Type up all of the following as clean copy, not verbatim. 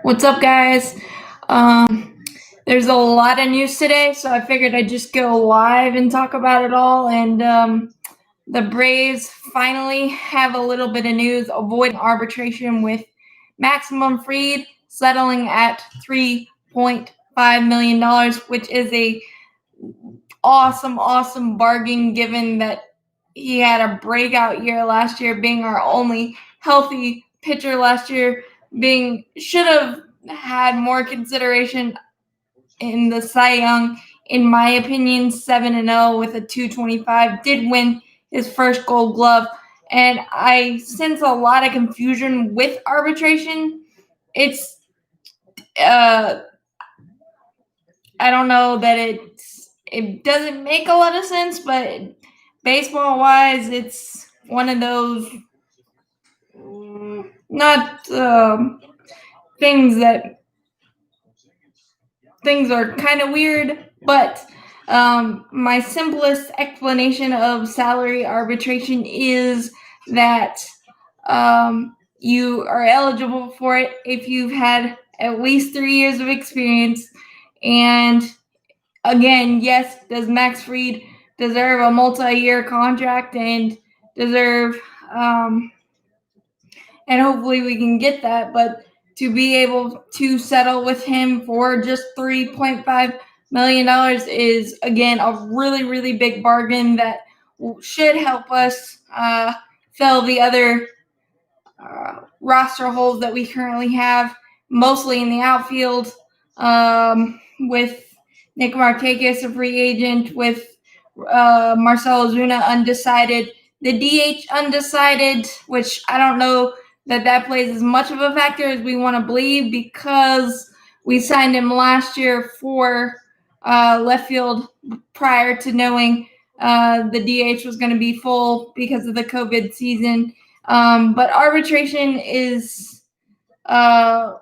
What's up, guys? There's a lot of news today, so I figured I'd just go live and talk about it all. And the Braves finally have a little bit of news avoiding arbitration with Maximum Fried settling at $3.5 million, which is a awesome bargain given that he had a breakout year last year, being our only healthy pitcher last year, should have had more consideration in the Cy Young, in my opinion. 7-0 with a 225, did win his first Gold Glove, and I sense a lot of confusion with arbitration. It's I don't know that it doesn't make a lot of sense, but baseball wise, it's one of those not things are kind of weird, but my simplest explanation of salary arbitration is that you are eligible for it if you've had at least 3 years of experience. And again, yes, does Max Fried deserve a multi-year contract and deserve and hopefully we can get that, but to be able to settle with him for just $3.5 million is, again, a really big bargain that should help us fill the other roster holes that we currently have, mostly in the outfield, with Nick Markakis, a free agent, with Marcell Ozuna undecided, the DH undecided, which I don't know that plays as much of a factor as we want to believe, because we signed him last year for left field prior to knowing the DH was going to be full because of the COVID season. But arbitration is a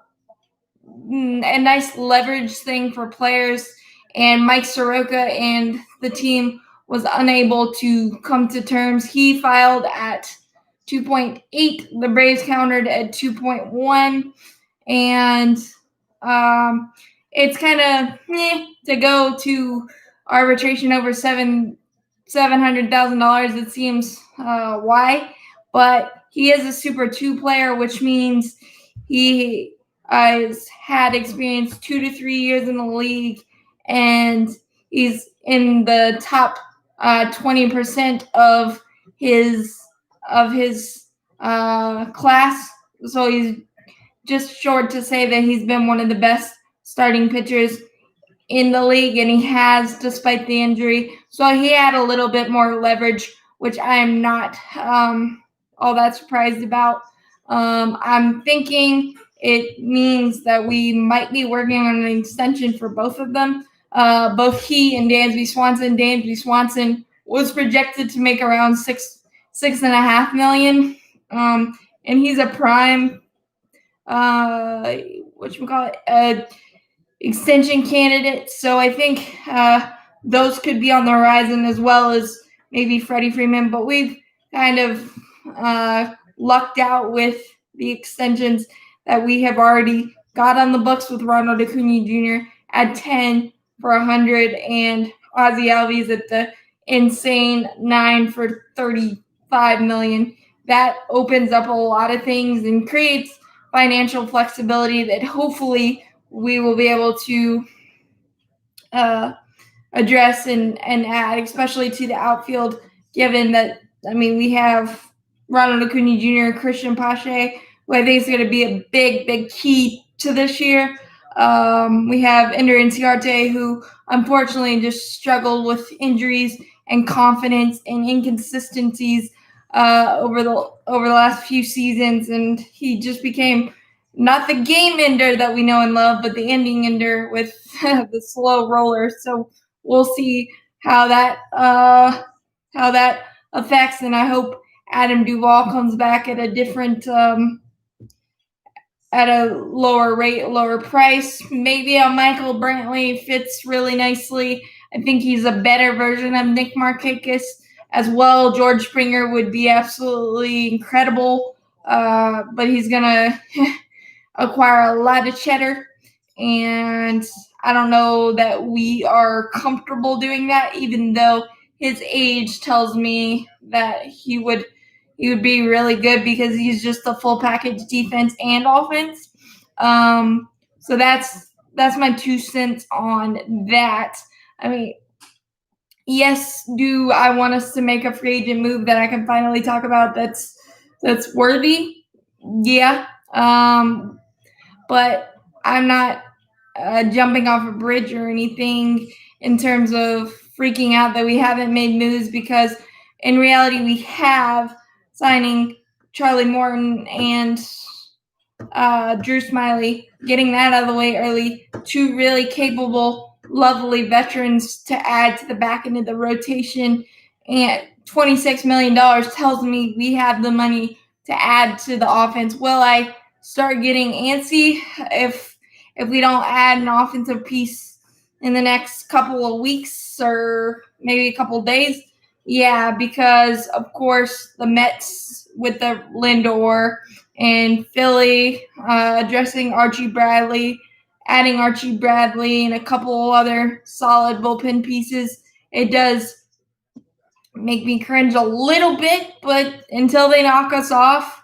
nice leverage thing for players, and Mike Soroka and the team was unable to come to terms. He filed at 2.8. The Braves countered at 2.1, and it's kind of to go to arbitration over $700,000. It seems why, but he is a Super 2 player, which means he has had experience 2 to 3 years in the league, and he's in the top 20% of his class. So he's just short to say that he's been one of the best starting pitchers in the league, and he has, despite the injury. So he had a little bit more leverage, which I am not all that surprised about. I'm thinking it means that we might be working on an extension for both of them. Both he and Dansby Swanson. Dansby Swanson was projected to make around $6.5 million, and he's a prime extension candidate. So I think those could be on the horizon, as well as maybe Freddie Freeman. But we've kind of lucked out with the extensions that we have already got on the books, with Ronald Acuna Jr. at 10 for $100, and Ozzie Albies at the insane 9 for $35 million. That opens up a lot of things and creates financial flexibility that hopefully we will be able to address and add, especially to the outfield, given that, we have Ronald Acuna Jr., Christian Pache, who I think is going to be a big key to this year. We have Ender Inciarte, who unfortunately just struggled with injuries and confidence and inconsistencies over the last few seasons, and he just became not the game ender that we know and love, but the ending ender with the slow roller. So we'll see how that affects, and I hope Adam Duvall comes back at a different at a lower rate, lower price. Maybe a Michael Brantley fits really nicely. I think he's a better version of Nick Markakis as well. George Springer would be absolutely incredible, but he's gonna acquire a lot of cheddar, and I don't know that we are comfortable doing that, even though his age tells me that he would be really good because he's just a full package defense and offense. So that's my 2 cents on that. I mean, yes, do I want us to make a free agent move that I can finally talk about that's worthy? Yeah. But I'm not jumping off a bridge or anything in terms of freaking out that we haven't made moves, because in reality we have, signing Charlie Morton and Drew Smiley, getting that out of the way early, two really capable, lovely veterans to add to the back end of the rotation, and $26 million tells me we have the money to add to the offense. Will I start getting antsy if we don't add an offensive piece in the next couple of weeks or maybe a couple of days? Yeah, because of course the Mets with the Lindor, and Philly addressing Archie Bradley, adding Archie Bradley and a couple other solid bullpen pieces. It does make me cringe a little bit, but until they knock us off,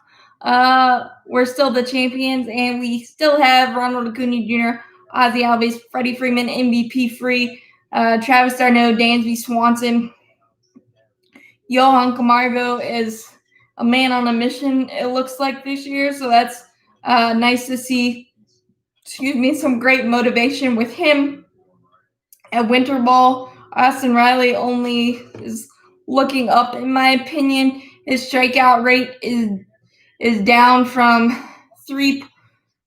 we're still the champions, and we still have Ronald Acuna Jr., Ozzie Albies, Freddie Freeman, MVP free, Travis d'Arnaud, Dansby Swanson, Johan Camargo is a man on a mission, it looks like, this year. So that's nice to see. Some great motivation with him. At winter ball, Austin Riley only is looking up, in my opinion. His strikeout rate is down from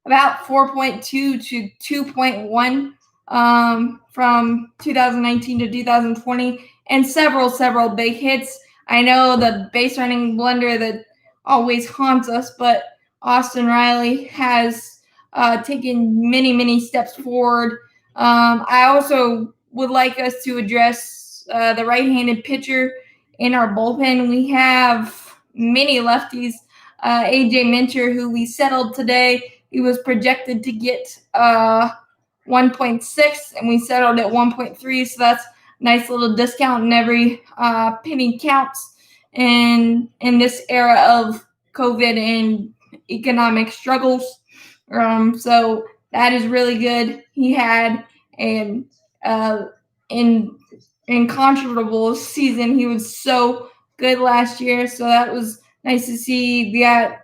about 4.2 to 2.1 from 2019 to 2020, and several big hits. I know the base running blunder that always haunts us, but Austin Riley has taken many steps forward. I also would like us to address the right-handed pitcher in our bullpen. We have many lefties. AJ Minter, who we settled today, he was projected to get 1.6, and we settled at 1.3. So that's a nice little discount, and every penny counts in this era of COVID and economic struggles. So that is really good. He had an incontrovertible season. He was so good last year, so that was nice to see. You got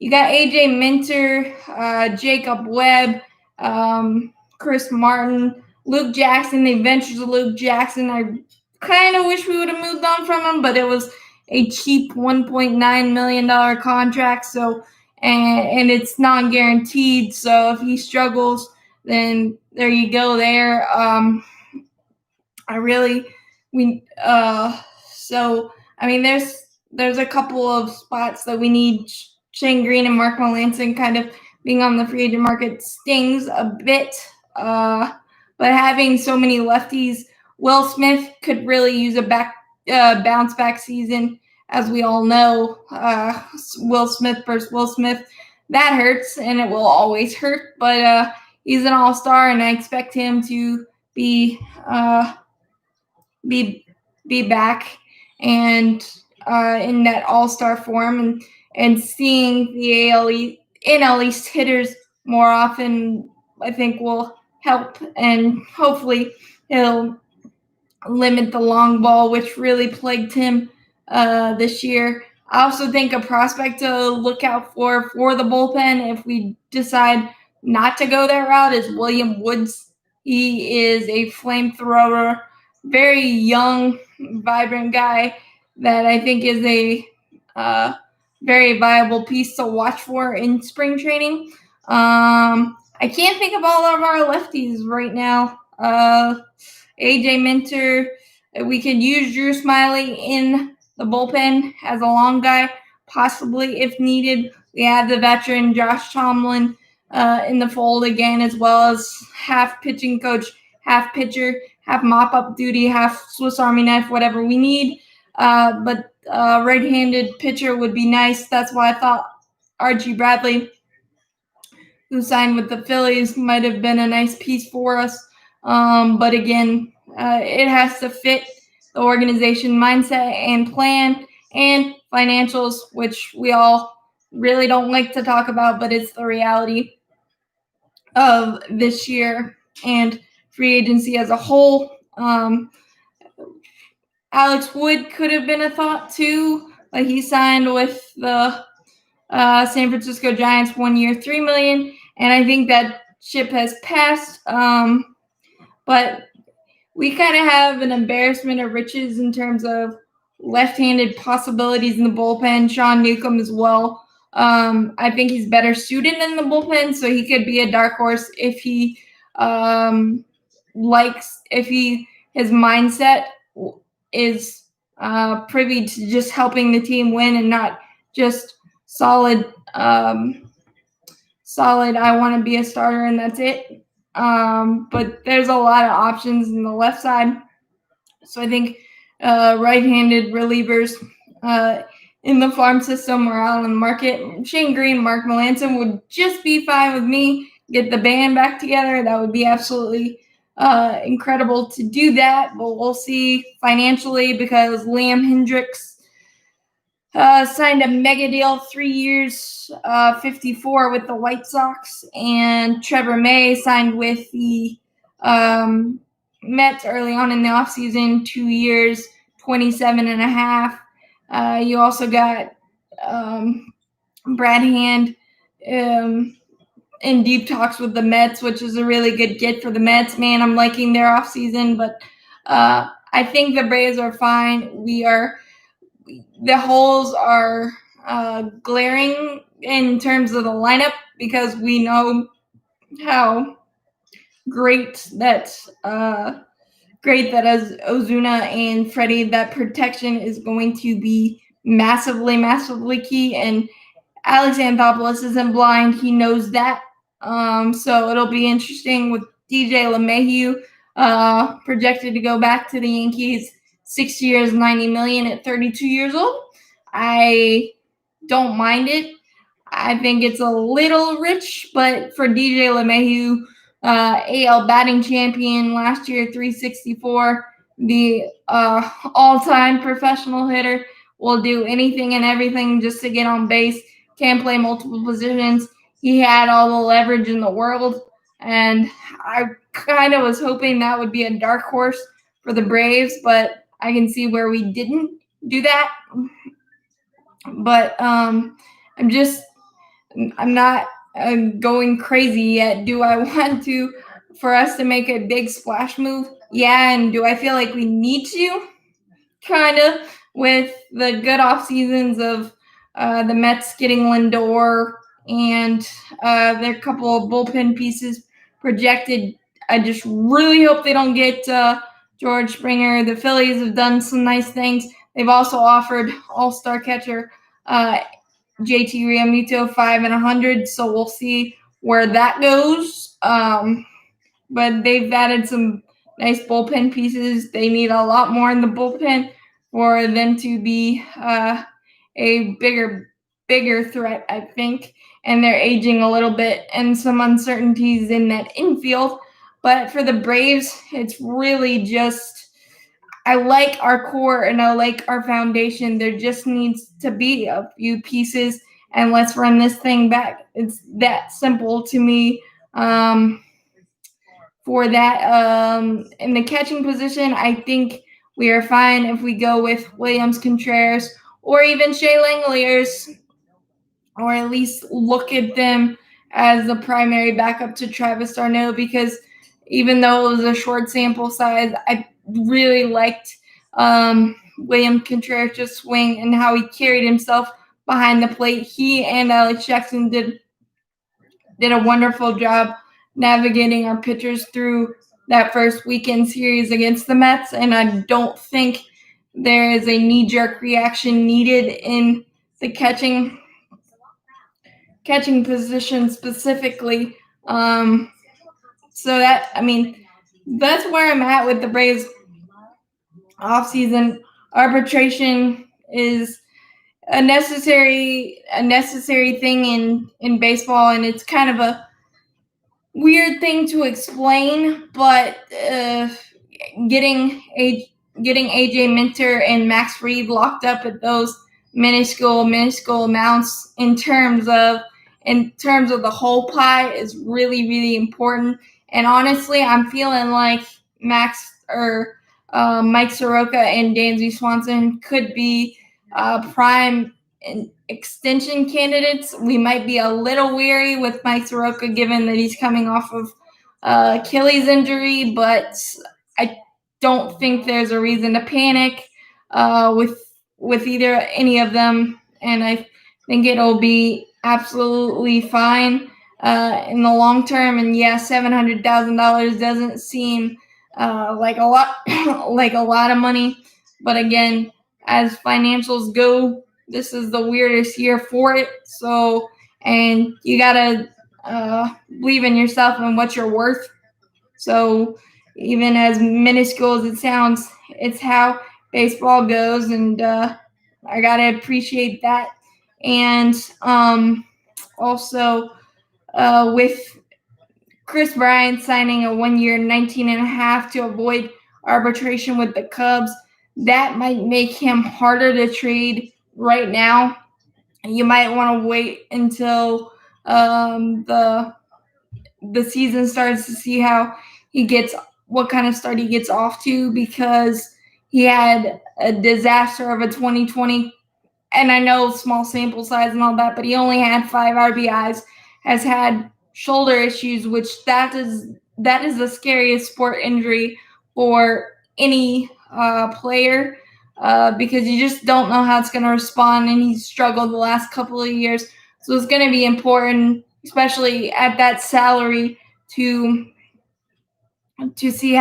AJ Minter, Jacob Webb, Chris Martin, Luke Jackson. The Adventures of Luke Jackson. I kind of wish we would have moved on from him, but it was a cheap $1.9 million contract. So, and it's non-guaranteed. So if he struggles, then there you go. There. So I mean, there's a couple of spots that we need. Shane Green and Mark Melanson kind of being on the free agent market stings a bit. But having so many lefties, Will Smith could really use a bounce back season, as we all know. Will Smith versus Will Smith, that hurts, and it will always hurt. But he's an all-star, and I expect him to be back and in that all-star form, and seeing the NL East hitters more often, I think, will help, and hopefully he'll limit the long ball, which really plagued him this year. I also think a prospect to look out for the bullpen, if we decide not to go that route, is William Woods. He is a flamethrower, very young, vibrant guy that I think is a very viable piece to watch for in spring training. I can't think of all of our lefties right now. AJ Minter, we could use Drew Smiley in the bullpen as a long guy, possibly if needed. We have the veteran Josh Tomlin in the fold again, as well as half pitching coach, half pitcher, half mop-up duty, half Swiss Army knife, whatever we need. But right-handed pitcher would be nice. That's why I thought Archie Bradley who signed with the Phillies, might have been a nice piece for us. But again, it has to fit the organization mindset and plan and financials, which we all really don't like to talk about, but it's the reality of this year and free agency as a whole. Alex Wood could have been a thought too, but he signed with the San Francisco Giants 1 year, $3 million, and I think that ship has passed. But we kind of have an embarrassment of riches in terms of left-handed possibilities in the bullpen. Sean Newcomb as well. I think he's better suited in the bullpen, so he could be a dark horse if he his mindset is privy to just helping the team win and not just solid. I want to be a starter and that's it. But there's a lot of options in the left side. So I think right-handed relievers in the farm system or out on the market, Shane Green, Mark Melancon would just be fine with me. Get the band back together. That would be absolutely incredible to do that. But we'll see financially because Liam Hendriks signed a mega deal, 3 years, 54 with the White Sox, and Trevor May signed with the Mets early on in the offseason, 2 years, 27 and a half. You also got Brad Hand in deep talks with the Mets, which is a really good get for the Mets. Man, I'm liking their offseason, but I think the Braves are fine. The holes are glaring in terms of the lineup because we know how great that as Ozuna and Freddie, that protection is going to be massively, massively key. And Alex Anthopoulos isn't blind. He knows that. So it'll be interesting with DJ LeMahieu projected to go back to the Yankees. 6 years, $90 million at 32 years old. I don't mind it. I think it's a little rich, but for DJ LeMahieu, AL batting champion last year, 364, the all-time professional hitter, will do anything and everything just to get on base, can play multiple positions. He had all the leverage in the world, and I kind of was hoping that would be a dark horse for the Braves, but I can see where we didn't do that. But I'm not going crazy yet. Do I want for us to make a big splash move? Yeah, and do I feel like we need to? Kind of, with the good off seasons of the Mets getting Lindor and their couple of bullpen pieces projected. I just really hope they don't get George Springer. The Phillies have done some nice things. They've also offered all-star catcher JT Realmuto 5 and 100, so we'll see where that goes. But they've added some nice bullpen pieces. They need a lot more in the bullpen for them to be a bigger threat, I think. And they're aging a little bit and some uncertainties in that infield. But for the Braves, it's really just I like our core and I like our foundation. There just needs to be a few pieces, and let's run this thing back. It's that simple to me. For that, in the catching position, I think we are fine if we go with Williams Contreras or even Shea Langeliers, or at least look at them as the primary backup to Travis d'Arnaud, because even though it was a short sample size, I really liked William Contreras' swing and how he carried himself behind the plate. He and Alex Jackson did a wonderful job navigating our pitchers through that first weekend series against the Mets, and I don't think there is a knee-jerk reaction needed in the catching position specifically. So that's where I'm at with the Braves offseason. Arbitration is a necessary thing in baseball, and it's kind of a weird thing to explain, but getting AJ Minter and Max Reed locked up at those minuscule amounts in terms of the whole pie is really important. And honestly, I'm feeling like Mike Soroka and Dansby Swanson could be prime extension candidates. We might be a little weary with Mike Soroka given that he's coming off of Achilles injury, but I don't think there's a reason to panic with either any of them, and I think it'll be absolutely fine in the long term. And yeah, $700,000 doesn't seem like a lot like a lot of money, but again, as financials go, this is the weirdest year for it. So, and you gotta believe in yourself and what you're worth. So, even as minuscule as it sounds, it's how baseball goes, and I gotta appreciate that. And also with Chris Bryant signing a 1 year, 19.5 to avoid arbitration with the Cubs, that might make him harder to trade right now. You might want to wait until the season starts to see how what kind of start he gets off to, because he had a disaster of a 2020. And I know small sample size and all that, but he only had 5 RBIs, has had shoulder issues, which that is the scariest sport injury for any player because you just don't know how it's going to respond, and he's struggled the last couple of years. So it's going to be important, especially at that salary, to see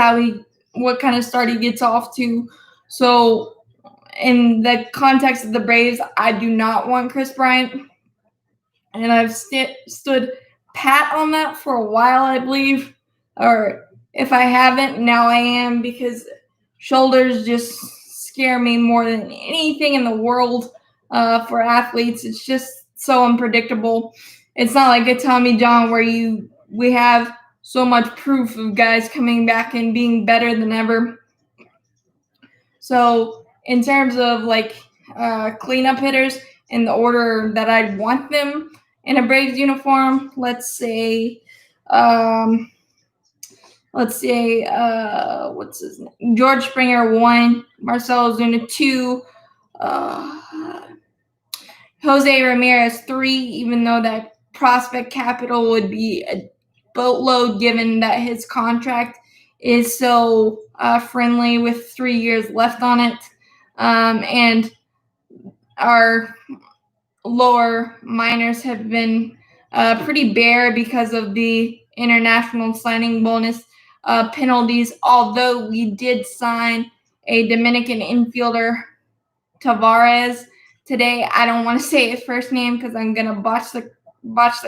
what kind of start he gets off to. So in the context of the Braves, I do not want Chris Bryant, and I've stood pat on that for a while, I believe, or if I haven't, now I am, because shoulders just scare me more than anything in the world for athletes. It's just so unpredictable. It's not like a Tommy John where we have so much proof of guys coming back and being better than ever. So in terms of cleanup hitters in the order that I'd want them in a Braves uniform, let's say what's his name? George Springer 1, Marcell Ozuna 2, Jose Ramirez 3, even though that prospect capital would be a boatload given that his contract is so friendly with 3 years left on it. And our lower minors have been pretty bare because of the international signing bonus penalties, although we did sign a Dominican infielder, Tavares, today. I don't want to say his first name because I'm going to botch the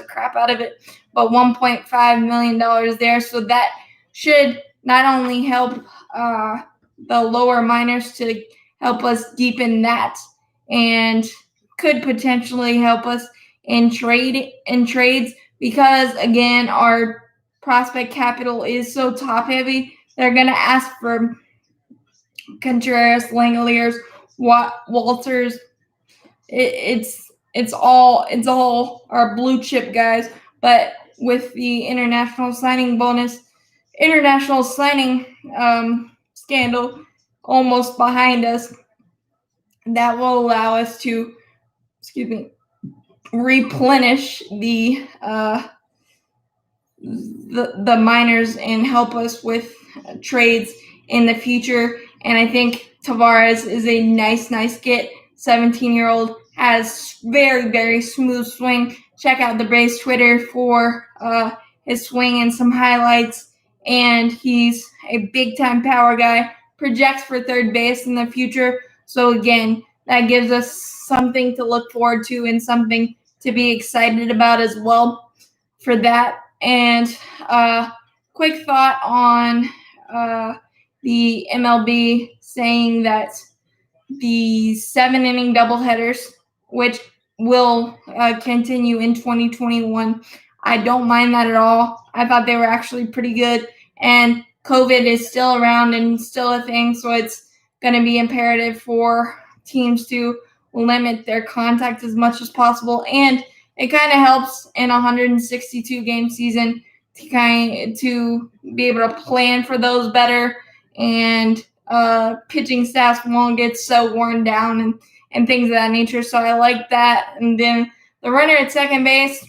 crap out of it, but $1.5 million there. So that should not only help the lower minors to help us deepen that, and could potentially help us in trades, because again, our prospect capital is so top heavy. They're going to ask for Contreras, Langoliers, Walters. It's all our blue chip guys. But with the international signing scandal almost behind us, that will allow us to replenish the minors and help us with trades in the future. And I think Tavares is a nice get. 17-year-old, has very, very smooth swing. Check out the Braves Twitter for his swing and some highlights. And he's a big-time power guy. Projects for third base in the future. So again, that gives us something to look forward to and something to be excited about as well for that. And quick thought on the MLB saying that the 7-inning doubleheaders, which will continue in 2021, I don't mind that at all. I thought they were actually pretty good. And COVID is still around and still a thing, so it's going to be imperative for teams to limit their contact as much as possible. And it kind of helps in a 162 game season to be able to plan for those better, and pitching staffs won't get so worn down and things of that nature. So I like that. And then the runner at second base,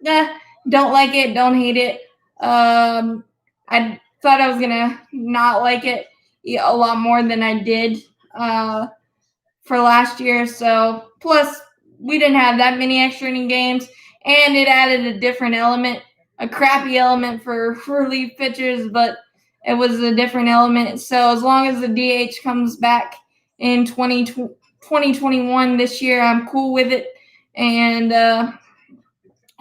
don't like it, don't hate it. I thought I was gonna not like it a lot more than I did for last year. So plus we didn't have that many extra inning games, and it added a different element, a crappy element for relief pitchers, but it was a different element. So as long as the DH comes back in 2021 this year, I'm cool with it. And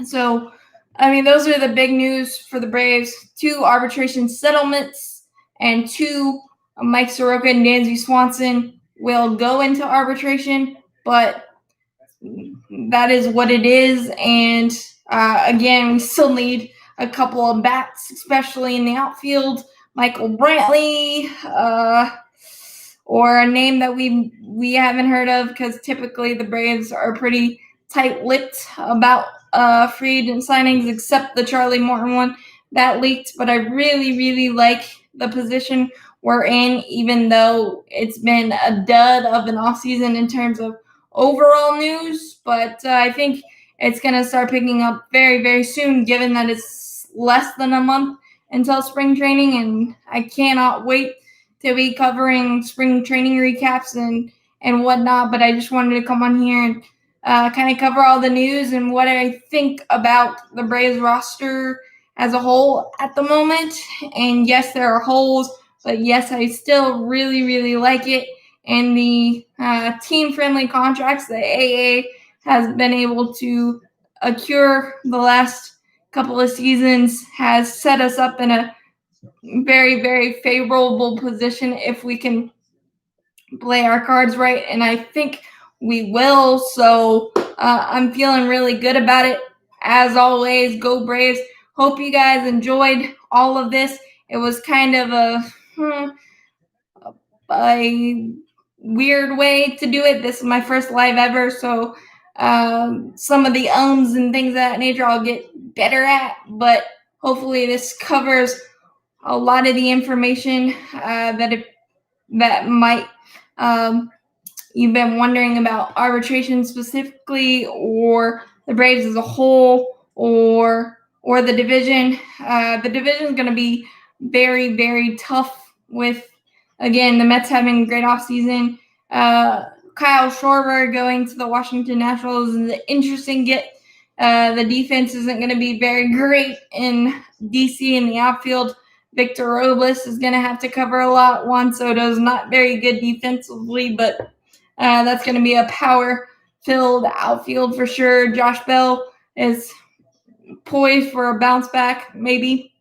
so, I mean, those are the big news for the Braves. 2 arbitration settlements, and 2 Mike Soroka and Dansby Swanson will go into arbitration, but that is what it is. And again, we still need a couple of bats, especially in the outfield. Michael Brantley, or a name that we haven't heard of, because typically the Braves are pretty tight-lipped about free agent signings, except the Charlie Morton one that leaked. But I really, really like the position we're in, even though it's been a dud of an offseason in terms of overall news. But I think it's going to start picking up very, very soon, given that it's less than a month until spring training, and I cannot wait to be covering spring training recaps and whatnot. But I just wanted to come on here and kind of cover all the news and what I think about the Braves roster as a whole at the moment. And yes, there are holes, but yes, I still really, really like it. And the team-friendly contracts that AA has been able to accrue the last couple of seasons has set us up in a very, very favorable position if we can play our cards right, and I think we will. So I'm feeling really good about it. As always, go Braves. Hope you guys enjoyed all of this. It was kind of a weird way to do it. This is my first live ever, so some of the ums and things of that nature I'll get better at, but hopefully this covers a lot of the information that might you've been wondering about arbitration specifically, or the Braves as a whole, or the division. The division is going to be very, very tough with, again, the Mets having a great offseason. Kyle Schwarber going to the Washington Nationals is an interesting get. The defense isn't going to be very great in DC in the outfield. Victor Robles is going to have to cover a lot. Juan Soto is not very good defensively, but that's going to be a power-filled outfield for sure. Josh Bell is poised for a bounce back, maybe,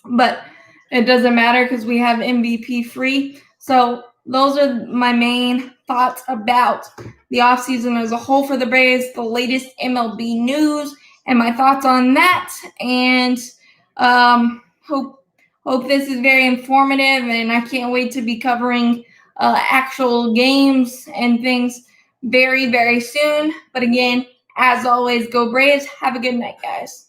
but it doesn't matter because we have MVP free. So those are my main thoughts about the offseason as a whole for the Braves, the latest MLB news, and my thoughts on that. And hope this is very informative, and I can't wait to be covering actual games and things very, very soon. But again, as always, go Braves. Have a good night, guys.